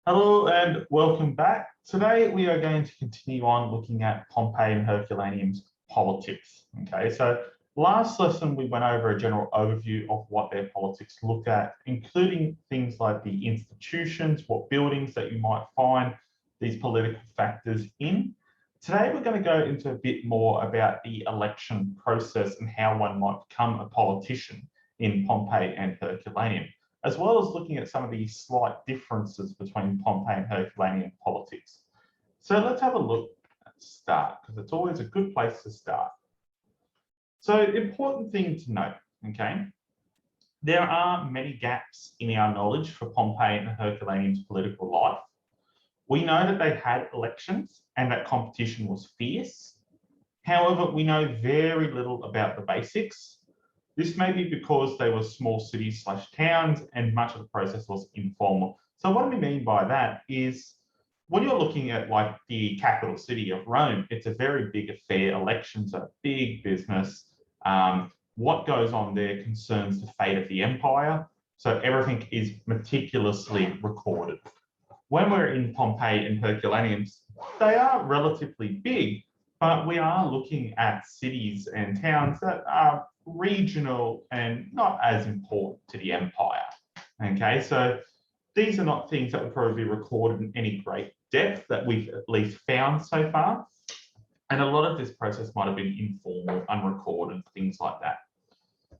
Hello and welcome back. Today we are going to continue on looking at Pompeii and Herculaneum's politics. Okay, so last lesson we went over a general overview of what their politics looked at, including things like the institutions, what buildings that you might find these political factors in. Today we're going to go into a bit more about the election process and how one might become a politician in Pompeii and Herculaneum, as well as looking at some of the slight differences between Pompeii and Herculaneum politics. So let's have a look at the start, because it's always a good place to start. So important thing to note, okay? There are many gaps in our knowledge for Pompeii and Herculaneum's political life. We know that they had elections and that competition was fierce. However, we know very little about the basics. This may be because they were small cities / towns and much of the process was informal. So what do we mean by that is when you're looking at like the capital city of Rome, it's a very big affair. Elections are big business. What goes on there concerns the fate of the empire. So everything is meticulously recorded. When we're in Pompeii and Herculaneum, they are relatively big, but we are looking at cities and towns that are regional and not as important to the empire. Okay, so these are not things that would probably be recorded in any great depth that we've at least found so far. And a lot of this process might have been informal, unrecorded, things like that.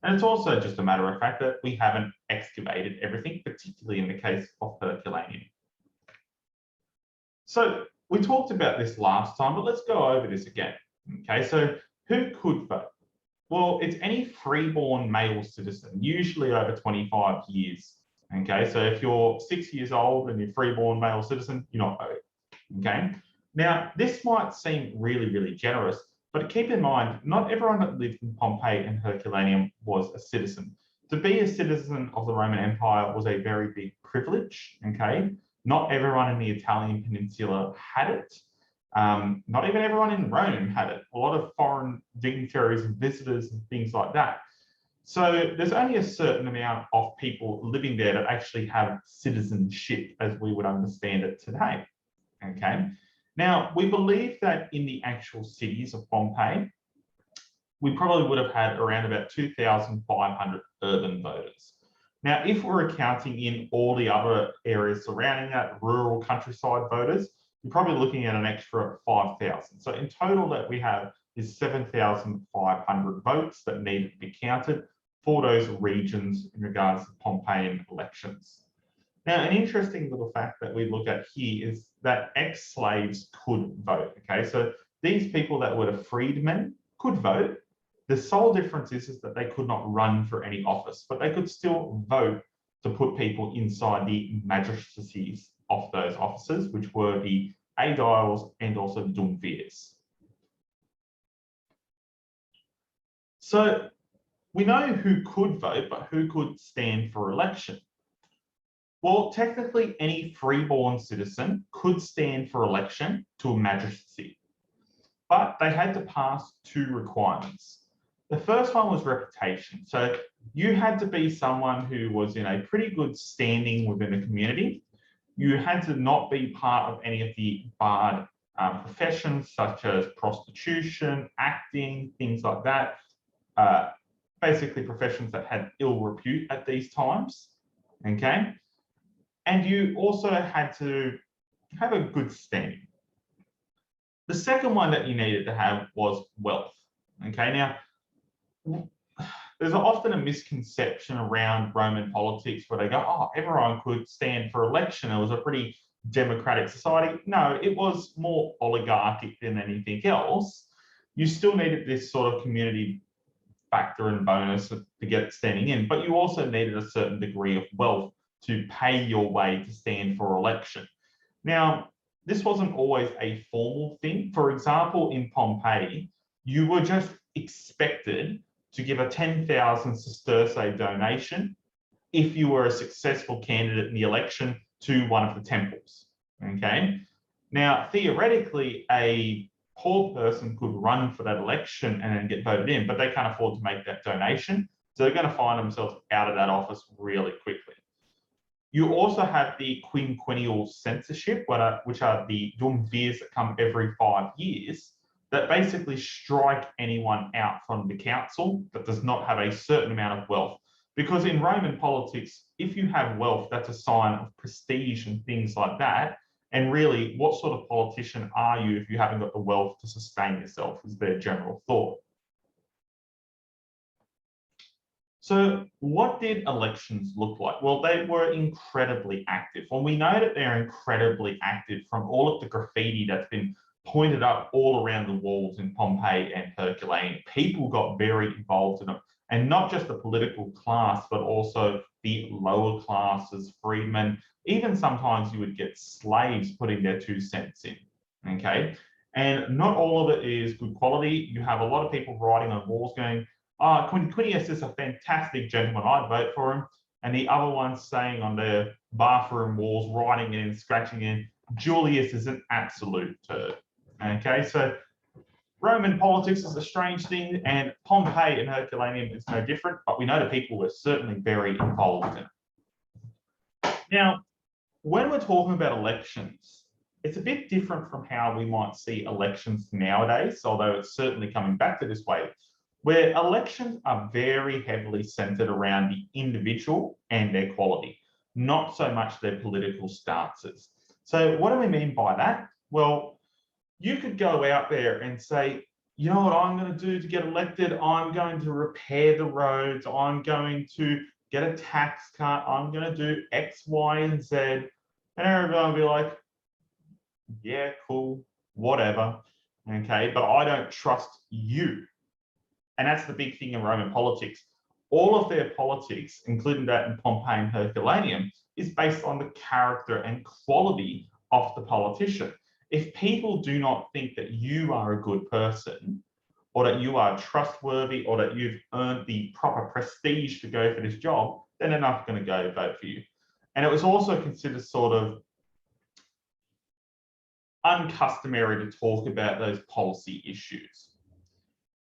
And it's also just a matter of fact that we haven't excavated everything, particularly in the case of Herculaneum. So we talked about this last time, but let's go over this again. Okay, so who could vote? Well, it's any freeborn male citizen, usually over 25 years. Okay, so if you're 6 years old and you're freeborn male citizen, you're not voting. Okay, now this might seem really, really generous, but keep in mind, not everyone that lived in Pompeii and Herculaneum was a citizen. To be a citizen of the Roman Empire was a very big privilege. Okay, not everyone in the Italian peninsula had it. Not even everyone in Rome had it. A lot of foreign dignitaries and visitors and things like that. So there's only a certain amount of people living there that actually have citizenship as we would understand it today. Okay. Now, we believe that in the actual cities of Pompeii, we probably would have had around about 2,500 urban voters. Now, if we're accounting in all the other areas surrounding that, rural countryside voters, you're probably looking at an extra 5,000. So in total that we have is 7,500 votes that need to be counted for those regions in regards to Pompeian elections. Now, an interesting little fact that we look at here is that ex-slaves could vote. Okay, so these people that were the freedmen could vote. The sole difference is that they could not run for any office, but they could still vote to put people inside the magistracies of those offices, which were the aediles and also the duumvirs. So we know who could vote, but who could stand for election? Well, technically any freeborn citizen could stand for election to a magistracy, but they had to pass two requirements. The first one was reputation. So you had to be someone who was in a pretty good standing within the community. You had to not be part of any of the barred professions such as prostitution, acting, things like that. Basically professions that had ill repute at these times, okay? And you also had to have a good standing. The second one that you needed to have was wealth, okay? Now, there's often a misconception around Roman politics where they go, oh, everyone could stand for election. It was a pretty democratic society. No, it was more oligarchic than anything else. You still needed this sort of community factor and bonus to get standing in, but you also needed a certain degree of wealth to pay your way to stand for election. Now, this wasn't always a formal thing. For example, in Pompeii, you were just expected to give a 10,000 sesterce donation if you were a successful candidate in the election to one of the temples, okay? Now, theoretically, a poor person could run for that election and then get voted in, but they can't afford to make that donation. So they're going to find themselves out of that office really quickly. You also have the quinquennial censorship, which are the duumvirs that come every 5 years, that basically strike anyone out from the council that does not have a certain amount of wealth. Because in Roman politics, if you have wealth, that's a sign of prestige and things like that. And really, what sort of politician are you if you haven't got the wealth to sustain yourself, is their general thought. So what did elections look like? Well, they were incredibly active. Well, we know that they're incredibly active from all of the graffiti that's been pointed up all around the walls in Pompeii and Herculaneum. People got very involved in them, and not just the political class, but also the lower classes, freedmen. Even sometimes you would get slaves putting their 2 cents in, okay? And not all of it is good quality. You have a lot of people writing on walls going, "Oh, Quinquennius is a fantastic gentleman, I'd vote for him." And the other ones saying on their bathroom walls, writing in, scratching in, "Julius is an absolute turd." Okay, so Roman politics is a strange thing, and Pompeii and Herculaneum is no different, but we know the people were certainly very involved in it. Now, when we're talking about elections, it's a bit different from how we might see elections nowadays, although it's certainly coming back to this way, where elections are very heavily centered around the individual and their quality, not so much their political stances. So what do we mean by that? Well, you could go out there and say, "You know what I'm going to do to get elected? I'm going to repair the roads. I'm going to get a tax cut. I'm going to do X, Y, and Z." And everyone will be like, "Yeah, cool, whatever." Okay, but I don't trust you. And that's the big thing in Roman politics. All of their politics, including that in Pompeii and Herculaneum, is based on the character and quality of the politician. If people do not think that you are a good person, or that you are trustworthy, or that you've earned the proper prestige to go for this job, then they're not going to go vote for you. And it was also considered sort of uncustomary to talk about those policy issues.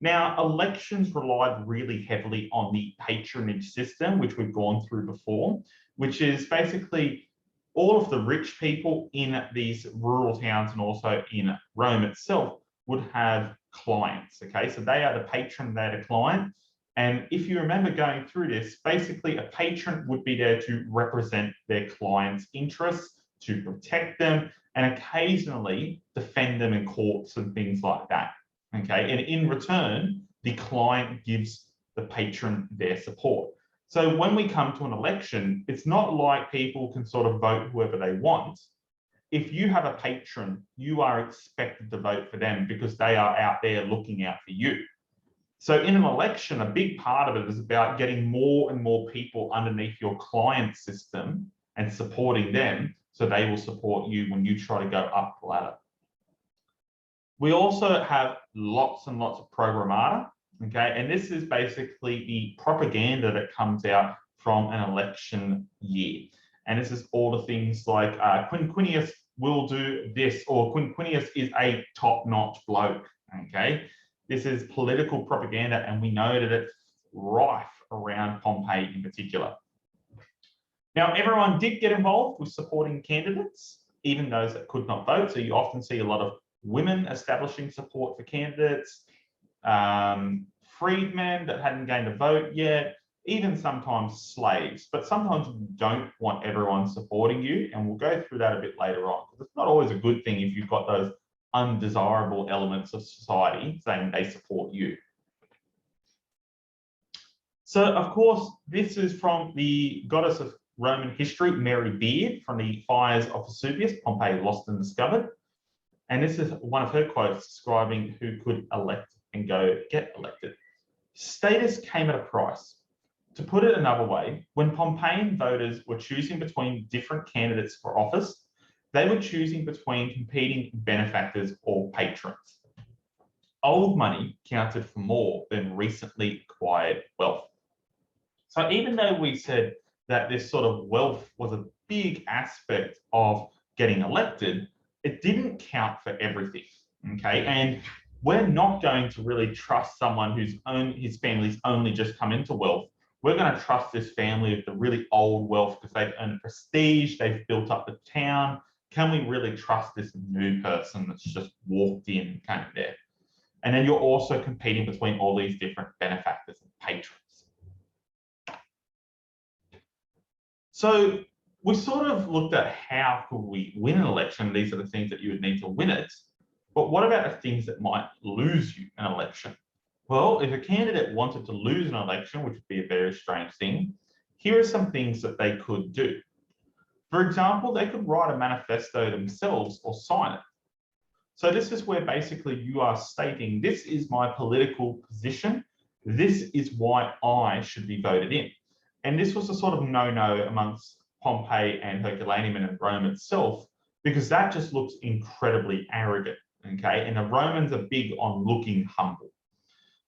Now, elections relied really heavily on the patronage system, which we've gone through before, which is basically all of the rich people in these rural towns and also in Rome itself would have clients, okay? So they are the patron, they're the client. And if you remember going through this, basically a patron would be there to represent their client's interests, to protect them, and occasionally defend them in courts and things like that, okay? And in return, the client gives the patron their support. So when we come to an election, it's not like people can sort of vote whoever they want. If you have a patron, you are expected to vote for them because they are out there looking out for you. So in an election, a big part of it is about getting more and more people underneath your client system and supporting them so they will support you when you try to go up the ladder. We also have lots and lots of programmata. Okay, and this is basically the propaganda that comes out from an election year. And this is all the things like Quinquennius will do this, or Quinquennius is a top-notch bloke. Okay, this is political propaganda, and we know that it's rife around Pompeii in particular. Now, everyone did get involved with supporting candidates, even those that could not vote. So you often see a lot of women establishing support for candidates. Freedmen that hadn't gained a vote yet, even sometimes slaves. But sometimes you don't want everyone supporting you, and we'll go through that a bit later on, because it's not always a good thing if you've got those undesirable elements of society saying they support you. So, of course, this is from the goddess of Roman history, Mary Beard, from the fires of Vesuvius, Pompeii lost and discovered. And this is one of her quotes describing who could elect and go get elected. "Status came at a price. To put it another way, when Pompeian voters were choosing between different candidates for office, they were choosing between competing benefactors or patrons. Old money counted for more than recently acquired wealth." So even though we said that this sort of wealth was a big aspect of getting elected, it didn't count for everything, okay? And we're not going to really trust someone his family's only just come into wealth we're going to trust this family with the really old wealth because they've earned prestige, they've built up the town. Can we really trust this new person that's just walked in kind of there? And then you're also competing between all these different benefactors and patrons. So we sort of looked at how could we win an election. These are the things that you would need to win it. But what about the things that might lose you an election? Well, if a candidate wanted to lose an election, which would be a very strange thing, here are some things that they could do. For example, they could write a manifesto themselves or sign it. So this is where basically you are stating, this is my political position. This is why I should be voted in. And this was a sort of no-no amongst Pompeii and Herculaneum and Rome itself, because that just looks incredibly arrogant, okay? And the Romans are big on looking humble.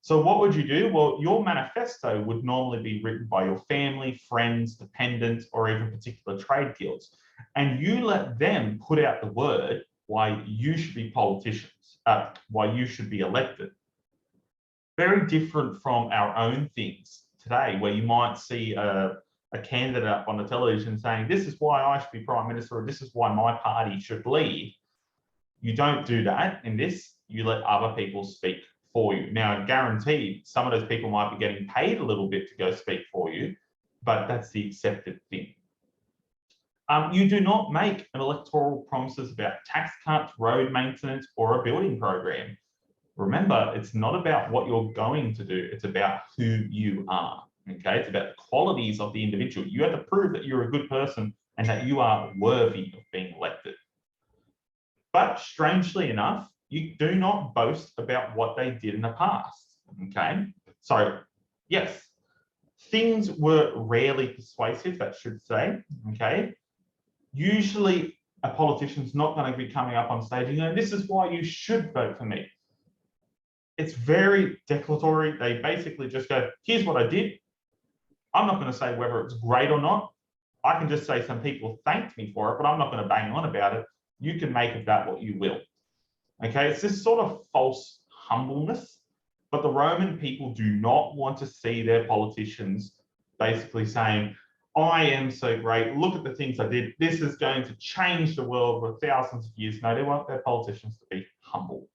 So what would you do? Well, your manifesto would normally be written by your family, friends, dependents, or even particular trade guilds. And you let them put out the word why you should be politicians, why you should be elected. Very different from our own things today, where you might see a candidate up on the television saying, this is why I should be prime minister, or this is why my party should lead. You don't do that in this, you let other people speak for you. Now, guaranteed, some of those people might be getting paid a little bit to go speak for you, but that's the accepted thing. You do not make an electoral promises about tax cuts, road maintenance, or a building program. Remember, it's not about what you're going to do, it's about who you are, okay? It's about the qualities of the individual. You have to prove that you're a good person and that you are worthy of being elected. But strangely enough, you do not boast about what they did in the past, okay? So, yes, things were rarely persuasive, that should say, okay? Usually a politician's not going to be coming up on stage and going, this is why you should vote for me. It's very declaratory. They basically just go, here's what I did. I'm not going to say whether it's great or not. I can just say some people thanked me for it, but I'm not going to bang on about it. You can make of that what you will. Okay, it's this sort of false humbleness, but the Roman people do not want to see their politicians basically saying, I am so great, look at the things I did, this is going to change the world for thousands of years. No, they want their politicians to be humble.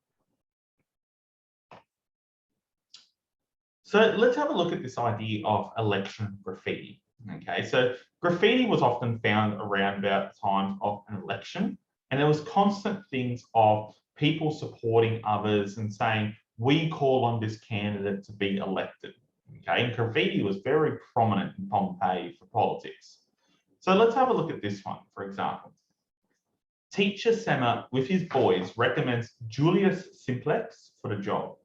So let's have a look at this idea of election graffiti. Okay, so graffiti was often found around about the time of an election, and there was constant things of people supporting others and saying, we call on this candidate to be elected. Okay, and graffiti was very prominent in Pompeii for politics. So let's have a look at this one, for example. Teacher Sema, with his boys, recommends Julius Simplex for the job.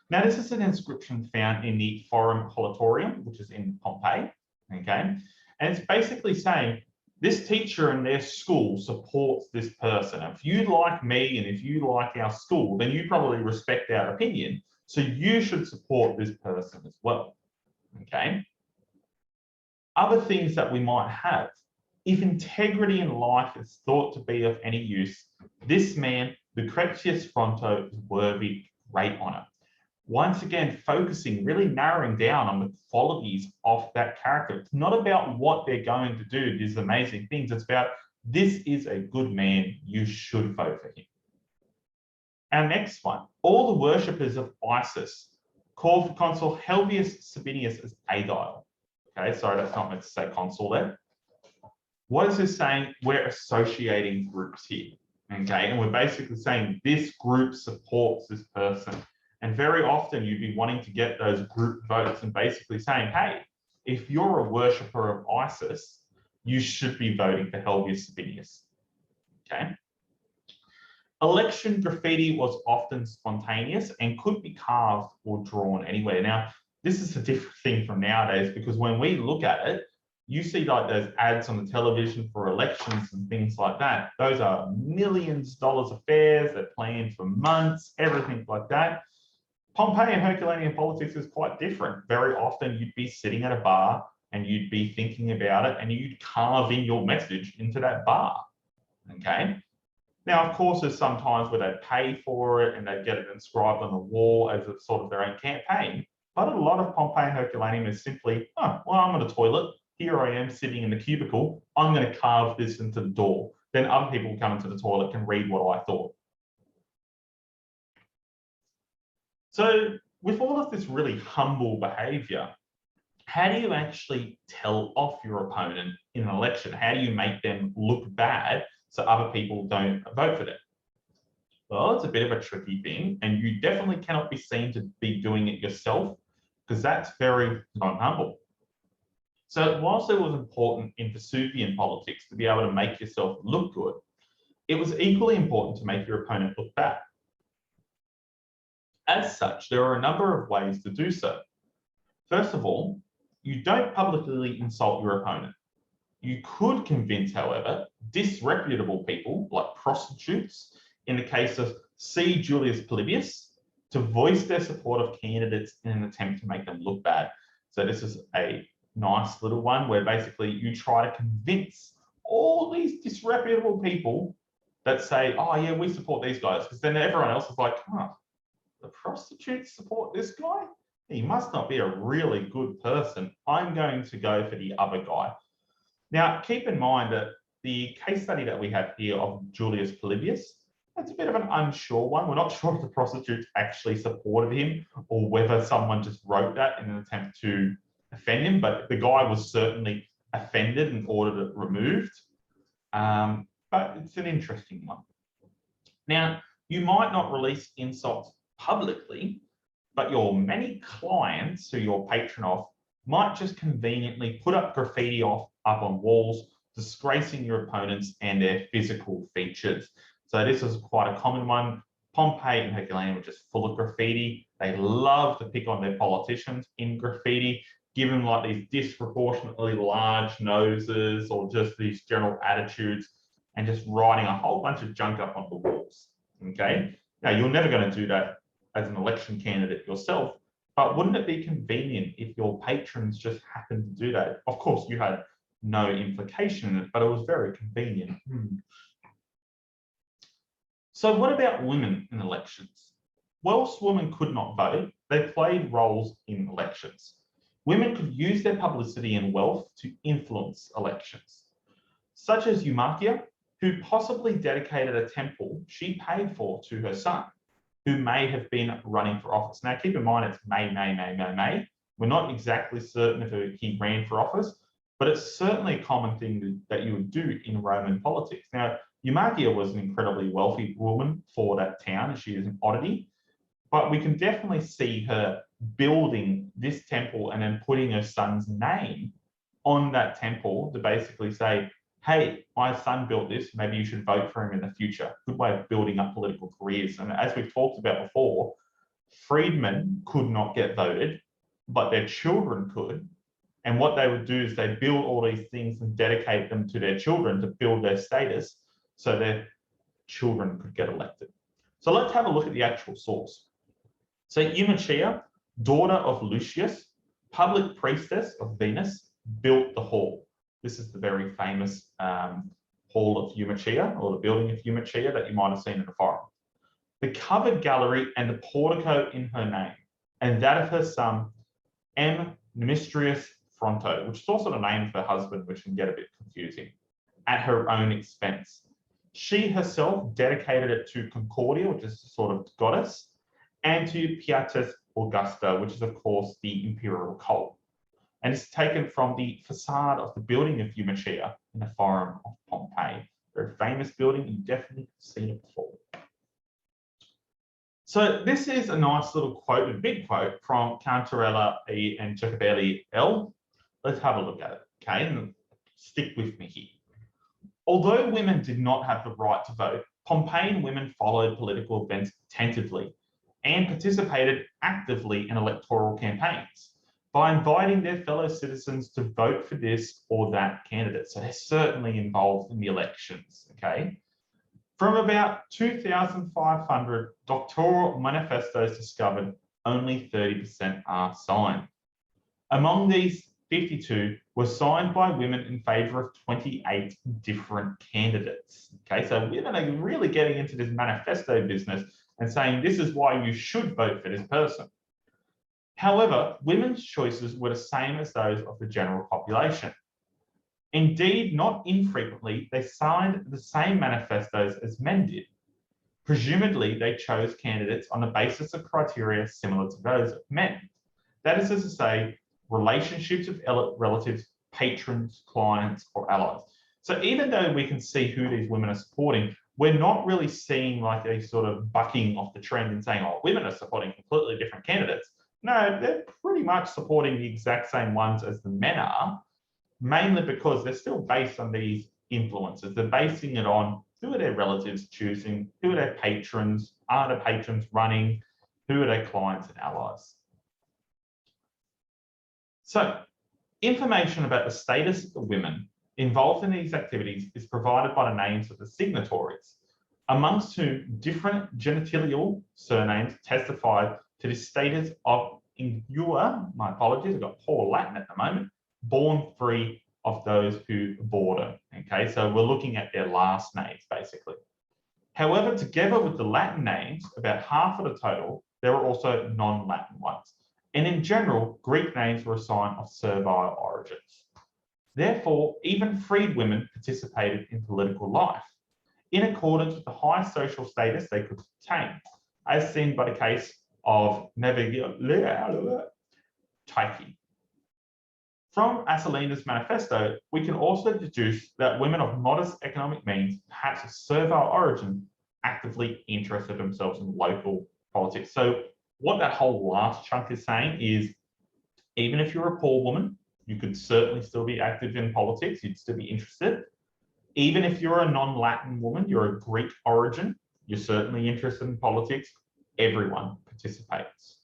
Now, this is an inscription found in the Forum Holitorium, which is in Pompeii, okay? And it's basically saying, this teacher in their school supports this person. If you like me and if you like our school, then you probably respect our opinion. So you should support this person as well, okay? Other things that we might have. If integrity in life is thought to be of any use, this man, Lucretius Fronto, is worthy great honour. Once again, focusing, really narrowing down on the qualities of that character. It's not about what they're going to do, these amazing things. It's about, this is a good man, you should vote for him. Our next one, all the worshippers of Isis called for Consul Helvius Sabinius as Agile. Okay, sorry, that's not meant to say consul there. What is this saying? We're associating groups here, okay? And we're basically saying this group supports this person. And very often you'd be wanting to get those group votes and basically saying, hey, if you're a worshipper of Isis, you should be voting for Helvius Sabinius, okay? Election graffiti was often spontaneous and could be carved or drawn anywhere. Now, this is a different thing from nowadays, because when we look at it, you see like those ads on the television for elections and things like that. Those are millions of dollars affairs, they're planned for months, everything like that. Pompeii and Herculaneum politics is quite different. Very often you'd be sitting at a bar and you'd be thinking about it and you'd carve in your message into that bar, okay? Now, of course, there's some times where they pay for it and they get it inscribed on the wall as a sort of their own campaign, But a lot of Pompeii and Herculaneum is simply, oh, well, I'm at a toilet. Here I am sitting in the cubicle. I'm going to carve this into the door. Then other people come into the toilet can read what I thought. So with all of this really humble behavior, how do you actually tell off your opponent in an election? How do you make them look bad so other people don't vote for them? Well, it's a bit of a tricky thing, and you definitely cannot be seen to be doing it yourself, because that's very not humble. So whilst it was important in Vesuvian politics to be able to make yourself look good, it was equally important to make your opponent look bad. As such, there are a number of ways to do so. First of all, you don't publicly insult your opponent. You could convince, however, disreputable people like prostitutes, in the case of C. Julius Polybius, to voice their support of candidates in an attempt to make them look bad. So this is a nice little one where basically you try to convince all these disreputable people that say, oh yeah, we support these guys, because then everyone else is like, oh, the prostitutes support this guy? He must not be a really good person. I'm going to go for the other guy. Now, keep in mind that the case study that we have here of Julius Polybius, that's a bit of an unsure one. We're not sure if the prostitutes actually supported him or whether someone just wrote that in an attempt to offend him, but the guy was certainly offended and ordered it removed. But it's an interesting one. Now, you might not release insults publicly, but your many clients who you're patron of might just conveniently put up graffiti up on walls, disgracing your opponents and their physical features. So this is quite a common one. Pompeii and Herculaneum were just full of graffiti. They love to pick on their politicians in graffiti, give them like these disproportionately large noses or just these general attitudes, and just writing a whole bunch of junk up on the walls. Okay, now you're never going to do that as an election candidate yourself, but wouldn't it be convenient if your patrons just happened to do that? Of course, you had no implication in it, but it was very convenient. So what about women in elections? Whilst women could not vote, they played roles in elections. Women could use their publicity and wealth to influence elections, such as Umachia, who possibly dedicated a temple she paid for to her son, who may have been running for office. Now, keep in mind, it's May. We're not exactly certain if he ran for office, but it's certainly a common thing that you would do in Roman politics. Now, Umachia was an incredibly wealthy woman for that town, and she is an oddity, but we can definitely see her building this temple and then putting her son's name on that temple to basically say, hey, my son built this, maybe you should vote for him in the future. Good way of building up political careers. And as we've talked about before, freedmen could not get voted, but their children could. And what they would do is they build all these things and dedicate them to their children to build their status so their children could get elected. So let's have a look at the actual source. So Umachia, daughter of Lucius, public priestess of Venus, built the hall. This is the very famous hall of Umachia, or the building of Umachia that you might have seen in the forum. The covered gallery and the portico in her name, and that of her son, M. Nemistrius Fronto, which is also the name of her husband, which can get a bit confusing, at her own expense. She herself dedicated it to Concordia, which is a sort of goddess, and to Pietas Augusta, which is, of course, the imperial cult. And it's taken from the facade of the building of Umachia in the Forum of Pompeii. Very famous building, you've definitely seen it before. So this is a nice little quote, a big quote from Cantarella E and Jacobelli L. Let's have a look at it, okay? And stick with me here. Although women did not have the right to vote, Pompeian women followed political events attentively and participated actively in electoral campaigns by inviting their fellow citizens to vote for this or that candidate. So they're certainly involved in the elections, okay? From about 2,500 doctoral manifestos discovered, only 30% are signed. Among these, 52 were signed by women in favour of 28 different candidates. Okay, so women are really getting into this manifesto business and saying this is why you should vote for this person. However, women's choices were the same as those of the general population. Indeed, not infrequently, they signed the same manifestos as men did. Presumably, they chose candidates on the basis of criteria similar to those of men. That is to say, relationships with relatives, patrons, clients, or allies. So even though we can see who these women are supporting, we're not really seeing like a sort of bucking off the trend and saying, oh, women are supporting completely different candidates. No, they're pretty much supporting the exact same ones as the men are, mainly because they're still based on these influences. They're basing it on who are their relatives choosing, who are their patrons, are the patrons running, who are their clients and allies. So, information about the status of the women involved in these activities is provided by the names of the signatories, amongst whom different genitalial surnames testified to the status of ingua, my apologies, I've got poor Latin at the moment, born free of those who border. Okay, so we're looking at their last names basically. However, together with the Latin names, about half of the total, there were also non-Latin ones. And in general, Greek names were a sign of servile origins. Therefore, even freed women participated in political life, in accordance with the high social status they could obtain, as seen by the case of Tyche. From Asalina's manifesto, we can also deduce that women of modest economic means, perhaps of servile origin, actively interested themselves in local politics. So what that whole last chunk is saying is, even if you're a poor woman, you could certainly still be active in politics, you'd still be interested. Even if you're a non-Latin woman, you're a Greek origin, you're certainly interested in politics, everyone participates,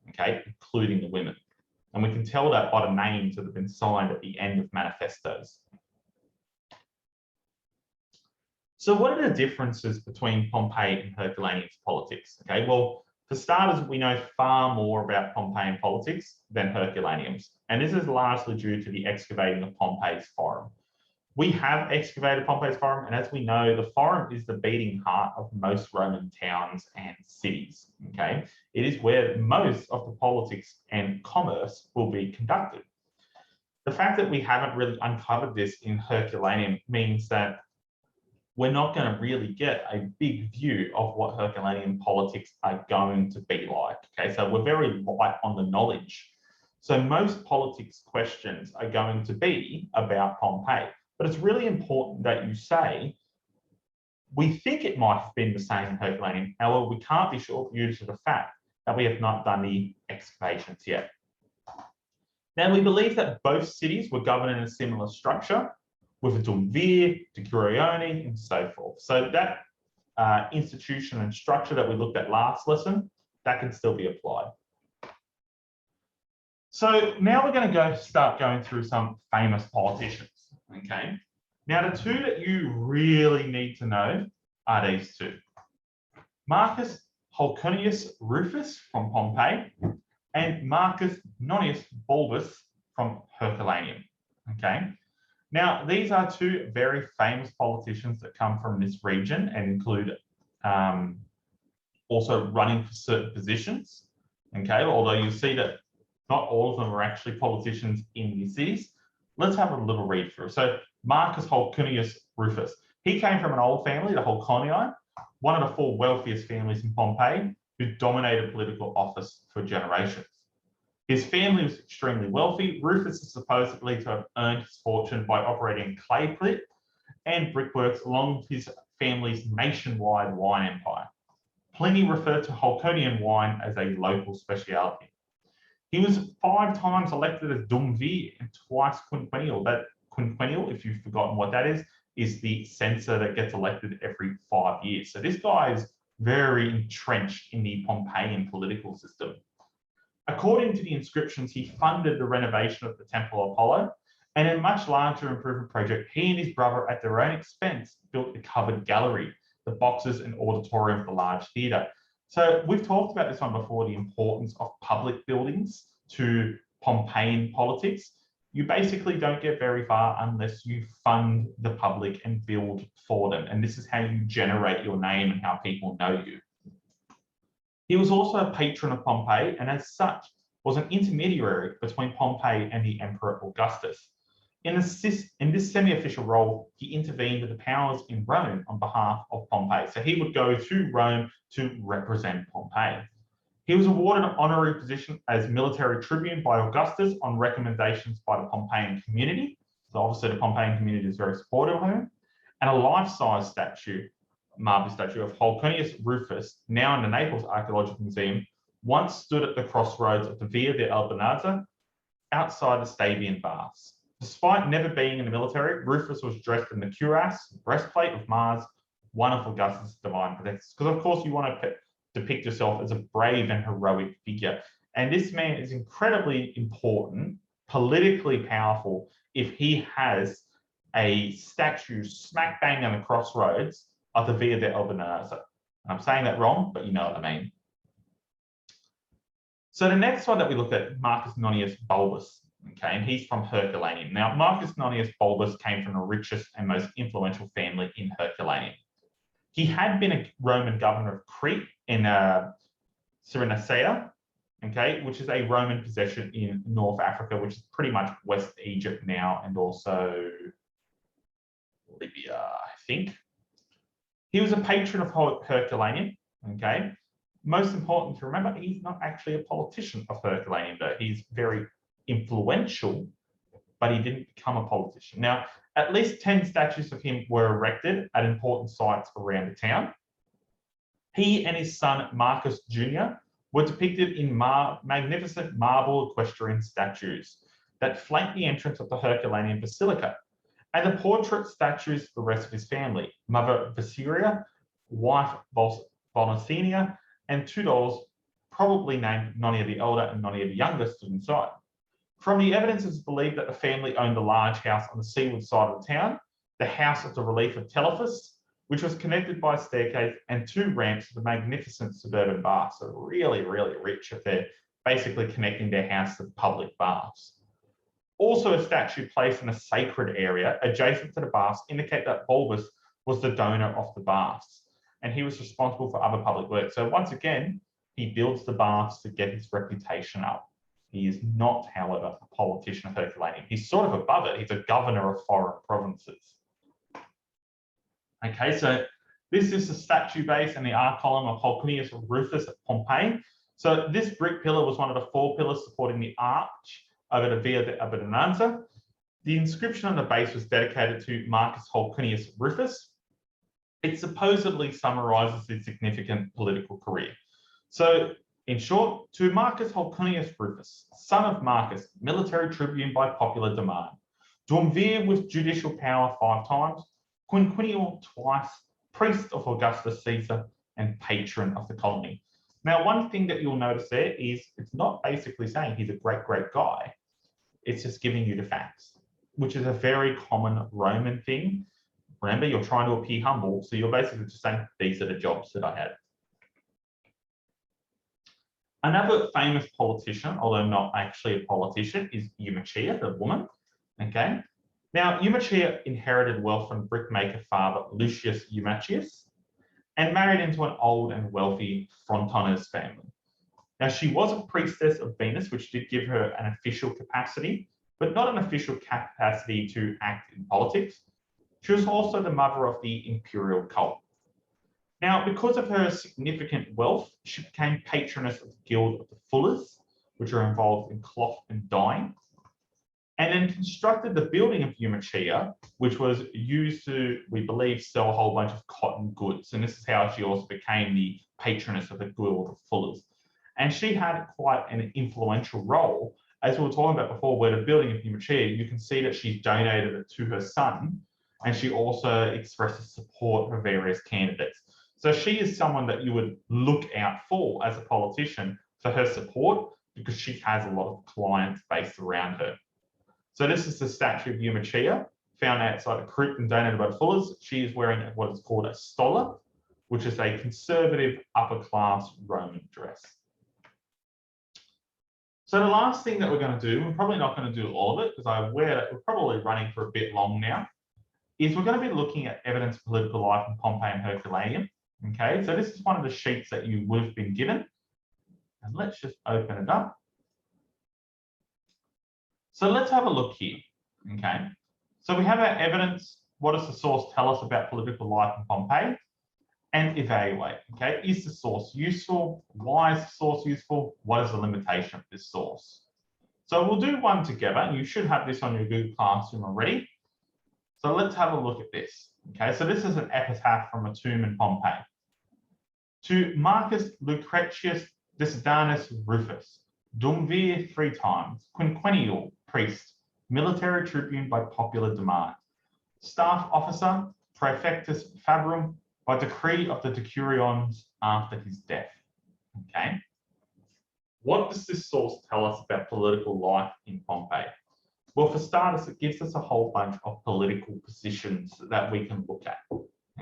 okay, including the women. And we can tell that by the names that have been signed at the end of manifestos. So what are the differences between Pompeii and Herculaneum's politics? Okay, well, for starters, we know far more about Pompeian politics than Herculaneum's, and this is largely due to the excavating of Pompeii's forum. We have excavated Pompeii's forum, and as we know, the forum is the beating heart of most Roman towns and cities, okay? It is where most of the politics and commerce will be conducted. The fact that we haven't really uncovered this in Herculaneum means that we're not going to really get a big view of what Herculaneum politics are going to be like, okay? So we're very light on the knowledge. So most politics questions are going to be about Pompeii. But it's really important that you say, we think it might have been the same in Herculaneum. However, we can't be sure due to the fact that we have not done the excavations yet. Now, we believe that both cities were governed in a similar structure with a Duumvir, Decurione, and so forth. So that institution and structure that we looked at last lesson, that can still be applied. So now we're going to start going through some famous politicians. Okay, now the two that you really need to know are these two. Marcus Holconus Rufus from Pompeii and Marcus Nunnius Bulbus from Herculaneum. Okay, now these are two very famous politicians that come from this region and include also running for certain positions. Okay, although you see that not all of them are actually politicians in these cities. Let's have a little read through. So Marcus Holconus Rufus, he came from an old family, the Holconii, one of the four wealthiest families in Pompeii, who dominated political office for generations. His family was extremely wealthy. Rufus is supposedly to have earned his fortune by operating a clay pit and brickworks along with his family's nationwide wine empire. Pliny referred to Holconian wine as a local speciality. He was 5 times elected as Duumvir and twice quinquennial. That quinquennial, if you've forgotten what that is the censor that gets elected every 5 years. So this guy is very entrenched in the Pompeian political system. According to the inscriptions, he funded the renovation of the Temple of Apollo, and in a much larger improvement project, he and his brother, at their own expense, built the covered gallery, the boxes and auditorium of the large theatre. So we've talked about this one before, the importance of public buildings to Pompeian politics. You basically don't get very far unless you fund the public and build for them. And this is how you generate your name and how people know you. He was also a patron of Pompeii, and as such was an intermediary between Pompey and the Emperor Augustus. In this semi-official role, he intervened with the powers in Rome on behalf of Pompey. So he would go to Rome to represent Pompey. He was awarded an honorary position as military tribune by Augustus on recommendations by the Pompeian community. So obviously the Pompeian community is very supportive of him. And a life-size statue, marble statue of Holconus Rufus, now in the Naples Archaeological Museum, once stood at the crossroads of the Via de Albinazza outside the Stabian Baths. Despite never being in the military, Rufus was dressed in the cuirass, breastplate of Mars, one of Augustus' divine protectors. Because of course you want to depict yourself as a brave and heroic figure. And this man is incredibly important, politically powerful, if he has a statue smack bang on the crossroads of the Via de Albinazza. I'm saying that wrong, but you know what I mean. So the next one that we look at, Marcus Nunnius Bulbus, okay, and he's from Herculaneum. Now, Marcus Nunnius Bulbus came from the richest and most influential family in Herculaneum. He had been a Roman governor of Crete in Cyrenaica, okay, which is a Roman possession in North Africa, which is pretty much West Egypt now, and also Libya, I think. He was a patron of Herculaneum, okay. Most important to remember, he's not actually a politician of Herculaneum, though. He's very influential, but he didn't become a politician. Now, at least 10 statues of him were erected at important sites around the town. He and his son, Marcus Jr., were depicted in magnificent marble equestrian statues that flanked the entrance of the Herculaneum Basilica, and the portrait statues of the rest of his family, Mother Vasiria, wife Volnicinia, and two dolls, probably named Nunnia the Elder and Nunnia the Younger, stood inside. From the evidence, it's believed that the family owned a large house on the seaward side of the town, the house of the relief of Telephus, which was connected by a staircase and two ramps to the magnificent suburban baths. So really, really rich if they're basically connecting their house to the public baths. Also, a statue placed in a sacred area adjacent to the baths indicate that Bulbus was the donor of the baths, and he was responsible for other public works. So once again, he builds the baths to get his reputation up. He is not, however, a politician of Herculaneum. He's sort of above it. He's a governor of foreign provinces. Okay, so this is the statue base and the art column of Holconus Rufus at Pompeii. So this brick pillar was one of the 4 pillars supporting the arch over the Via de Albinazza. The inscription on the base was dedicated to Marcus Holconus Rufus. It supposedly summarizes his significant political career. So, in short, to Marcus Holconus Rufus, son of Marcus, military tribune by popular demand, duumvir with judicial power 5 times, quinquennial twice, priest of Augustus Caesar, and patron of the colony. Now, one thing that you'll notice there is it's not basically saying he's a great, great guy. It's just giving you the facts, which is a very common Roman thing. Remember, you're trying to appear humble, so you're basically just saying, these are the jobs that I had. Another famous politician, although not actually a politician, is Umachia, the woman. Okay. Now, Umachia inherited wealth from brickmaker father Lucius Umachius and married into an old and wealthy Frontoners family. Now, she was a priestess of Venus, which did give her an official capacity, but not an official capacity to act in politics. She was also the mother of the imperial cult. Now, because of her significant wealth, she became patroness of the Guild of the Fullers, which are involved in cloth and dyeing, and then constructed the building of Umachia, which was used to, we believe, sell a whole bunch of cotton goods. And this is how she also became the patroness of the Guild of Fullers. And she had quite an influential role. As we were talking about before, where the building of Umachia, you can see that she's donated it to her son, and she also expresses support for various candidates. So she is someone that you would look out for as a politician for her support, because she has a lot of clients based around her. So this is the statue of Umachia, found outside of Crete and donated by the Fullers. She is wearing what is called a stola, which is a conservative upper-class Roman dress. So the last thing that we're going to do, we're probably not going to do all of it because I'm aware that we're probably running for a bit long now, is we're going to be looking at evidence of political life in Pompeii and Herculaneum. Okay, so this is one of the sheets that you would have been given. And let's just open it up. So let's have a look here, okay? So we have our evidence. What does the source tell us about political life in Pompeii? And evaluate, okay? Is the source useful? Why is the source useful? What is the limitation of this source? So we'll do one together, and you should have this on your Google Classroom already. So let's have a look at this, okay? So this is an epitaph from a tomb in Pompeii. To Marcus Lucretius Decidanus Rufus, Dumvir 3 times, quinquennial priest, military tribune by popular demand, staff officer, praefectus fabrum, by decree of the decurions after his death. Okay. What does this source tell us about political life in Pompeii? Well, for starters, it gives us a whole bunch of political positions that we can look at.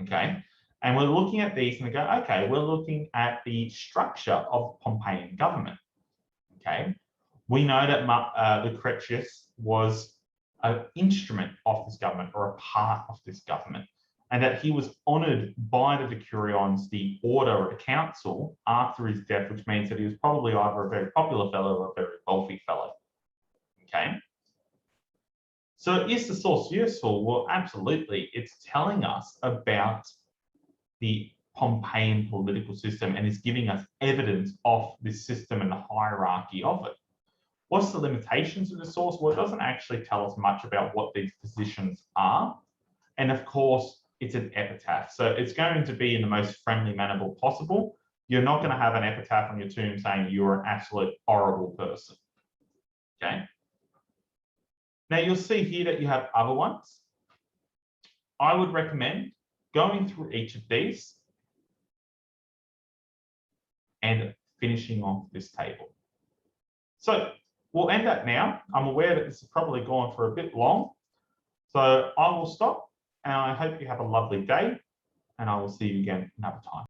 Okay. And we're looking at these and we go, okay, we're looking at the structure of Pompeian government. Okay. We know that Lucretius was an instrument of this government or a part of this government, and that he was honoured by the decurions, the order or the council, after his death, which means that he was probably either a very popular fellow or a very wealthy fellow. Okay. So is the source useful? Well, absolutely. It's telling us about the Pompeian political system and is giving us evidence of this system and the hierarchy of it. What's the limitations of the source? Well, it doesn't actually tell us much about what these positions are. And of course, it's an epitaph. So it's going to be in the most friendly manner possible. You're not going to have an epitaph on your tomb saying you're an absolute horrible person. Okay. Now you'll see here that you have other ones. I would recommend going through each of these and finishing off this table. So we'll end that now. I'm aware that this has probably gone for a bit long. So I will stop, and I hope you have a lovely day, and I will see you again another time.